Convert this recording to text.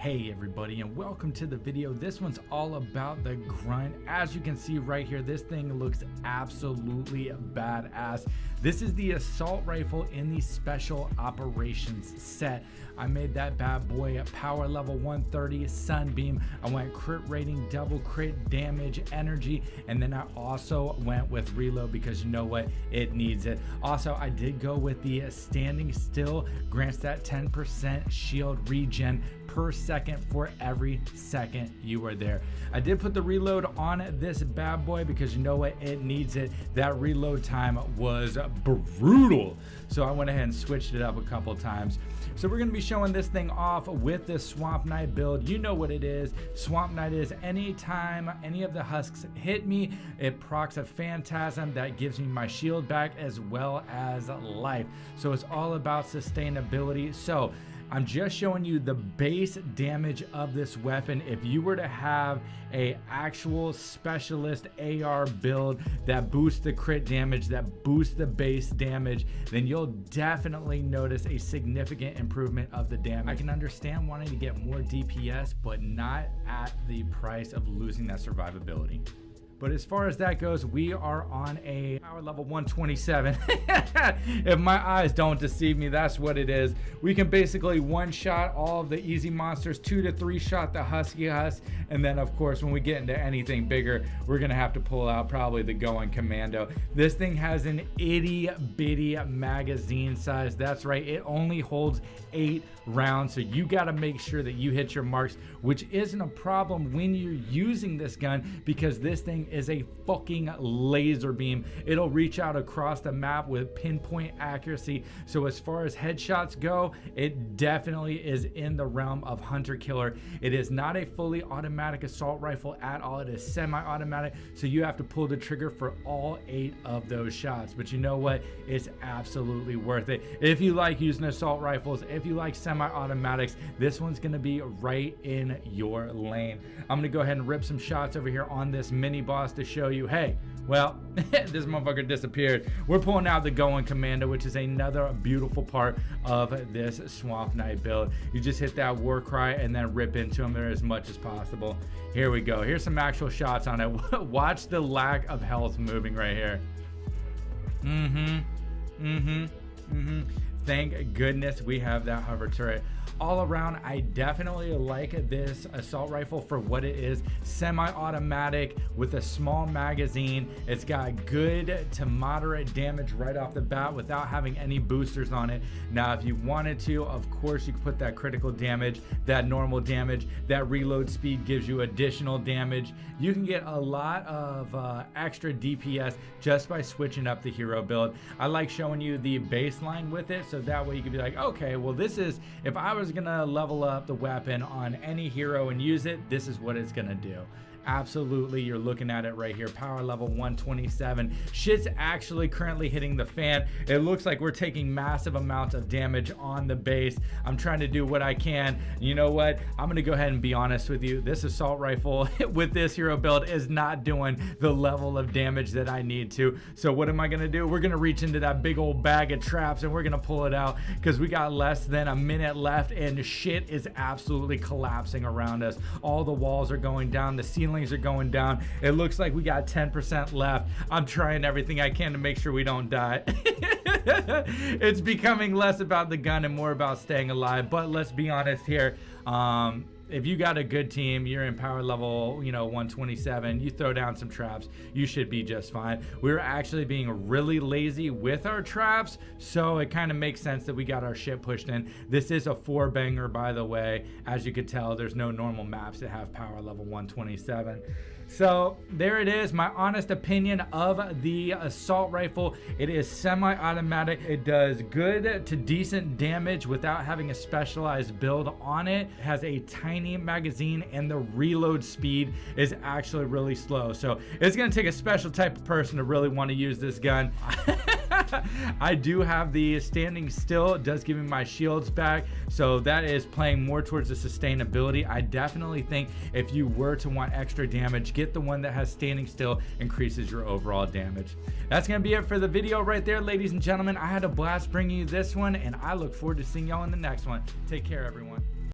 Hey everybody, and welcome to the video. This one's all about the Grunt. As you can see right here, this thing looks absolutely badass. This is the assault rifle in the special operations set. I made that bad boy at power level 130 sunbeam. I went crit rating, double crit damage, energy, and then I also went with reload because you know what, it needs it. Also, I did go with the standing still, grants that 10% shield regen per second for every second you are there. I did put the reload on this bad boy because you know what, it needs it. That reload time was brutal, so I went ahead and switched it up a couple times. So we're going to be showing this thing off with this Swamp Knight build. You know what it is. Swamp Knight is anytime any of the husks hit me, it procs a phantasm that gives me my shield back as well as life. So it's all about sustainability. So I'm just showing you the base damage of this weapon. If you were to have a actual specialist AR build that boosts the crit damage, that boosts the base damage, then you'll definitely notice a significant improvement of the damage. I can understand wanting to get more DPS, but not at the price of losing that survivability. But as far as that goes, we are on a power level 127. If my eyes don't deceive me, that's what it is. We can basically one-shot all of the easy monsters, 2 to 3 shot the husky husk, and then of course when we get into anything bigger, we're gonna have to pull out probably the going commando. This thing has an itty bitty magazine size. That's right, it only holds 8 rounds, so you got to make sure that you hit your marks, which isn't a problem when you're using this gun because this thing is a fucking laser beam. It'll reach out across the map with pinpoint accuracy. So as far as headshots go, it definitely is in the realm of hunter killer. It is not a fully automatic assault rifle at all. It is semi-automatic, so you have to pull the trigger for all 8 of those shots. But you know what, it's absolutely worth it. If you like using assault rifles, if you like semi-automatics, this one's gonna be right in your lane. I'm gonna go ahead and rip some shots over here on this mini boss to show you, hey, well, this motherfucker disappeared. We're pulling out the going commando, which is another beautiful part of this Swamp Knight build. You just hit that war cry and then rip into them there as much as possible. Here we go. Here's some actual shots on it. Watch the lack of health moving right here. Thank goodness we have that hover turret. All around, I definitely like this assault rifle for what it is. Semi-automatic with a small magazine. It's got good to moderate damage right off the bat without having any boosters on it. Now, if you wanted to, of course, you could put that critical damage, that normal damage, that reload speed gives you additional damage. You can get a lot of extra DPS just by switching up the hero build. I like showing you the baseline with it, so that way you can be like, okay, well, this is, if I was gonna level up the weapon on any hero and use it, this is what it's gonna do. Absolutely, you're looking at it right here, power level 127. Shit's actually currently hitting the fan. It looks like we're taking massive amounts of damage on the base. I'm trying to do what I can. You know what, I'm gonna go ahead and be honest with you. This assault rifle with this hero build is not doing the level of damage that I need to. So what am I gonna do? We're gonna reach into that big old bag of traps and we're gonna pull it out because we got less than a minute left and shit is absolutely collapsing around us. All the walls are going down, the ceiling are going down. It looks like we got 10% left. I'm trying everything I can to make sure we don't die. It's becoming less about the gun and more about staying alive, but let's be honest here. If you got a good team, you're in power level, 127, you throw down some traps, you should be just fine. We're actually being really lazy with our traps, so it kind of makes sense that we got our shit pushed in. This is a 4-banger, by the way. As you could tell, there's no normal maps that have power level 127. So there it is, my honest opinion of the assault rifle. It is semi-automatic. It does good to decent damage without having a specialized build on it. It has a tiny magazine and the reload speed is actually really slow. So it's gonna take a special type of person to really want to use this gun. I do have the standing still. It does give me my shields back, so that is playing more towards the sustainability. I definitely think if you were to want extra damage, get the one that has standing still, increases your overall damage. That's gonna be it for the video right there, ladies and gentlemen. I had a blast bringing you this one, and I look forward to seeing y'all in the next one. Take care, everyone.